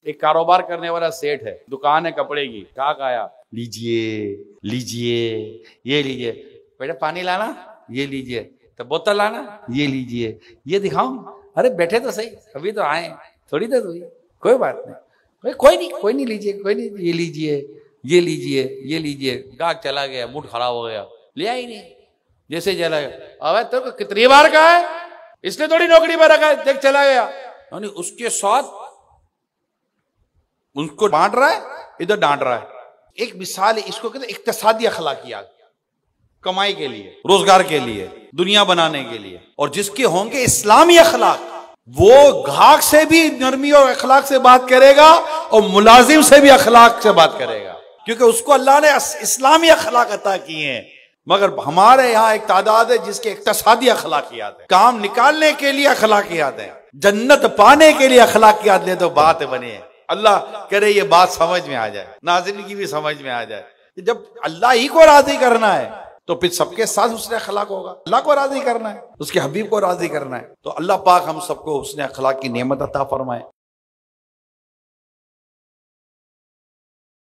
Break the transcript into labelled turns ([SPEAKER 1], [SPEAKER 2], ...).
[SPEAKER 1] ایک کاروبار کرنے والا سیٹ ہے، دکان ہے کپڑے کی، گاہک آیا، لیجئے لیجئے یہ لیجئے، بیٹا پانی لانا، یہ لیجئے، تو بوتل لانا، یہ لیجئے، یہ دکھاؤں، ارے بیٹھے تو صحیح، ابھی تو آئے، تھوڑی دیر ہوئی، کوئی بات نہیں، کوئی نہیں لیجئے، کوئی نہیں، یہ لیجئے یہ لیجئے یہ لیجئے، گاہک چلا گیا، موڈ خراب ہو گیا، لیا ہی نہیں، جیسے چلا گیا، ابے تو کتنی بار کہا ہے، اس نے تھوڑی نوکری پر رکھا ہے، دیکھ چلا گیا، یعنی اس کے ساتھ ان کو بانٹ رہا ہے، ادھر ڈانٹ رہا ہے۔ ایک مثال ہے، اس کو کہتے ہیں اقتصادی اخلاقیات، کمائی کے لیے، روزگار کے لیے، دنیا بنانے کے لیے، اور جس کے ہوں گے اسلامی اخلاق، وہ گاہک سے بھی نرمی اور اخلاق سے بات کرے گا اور ملازم سے بھی اخلاق سے بات کرے گا، کیونکہ اس کو اللہ نے اسلامی اخلاق عطا کیے ہیں۔ مگر ہمارے یہاں ایک تعداد ہے جس کے اقتصادی اخلاقیات ہیں، کام نکالنے کے لیے اخلاقیات ہیں، جنت پانے کے لیے اخلاقیات لے تو بات بنے ہے۔ اللہ کرے یہ بات سمجھ میں آ جائے، ناظرین کی بھی سمجھ میں آ جائے کہ جب اللہ ہی کو راضی کرنا ہے تو پھر سب کے ساتھ حسن اخلاق ہوگا، اللہ کو راضی کرنا ہے، اس کے حبیب کو راضی کرنا ہے، تو اللہ پاک ہم سب کو حسن اخلاق کی نعمت عطا فرمائے۔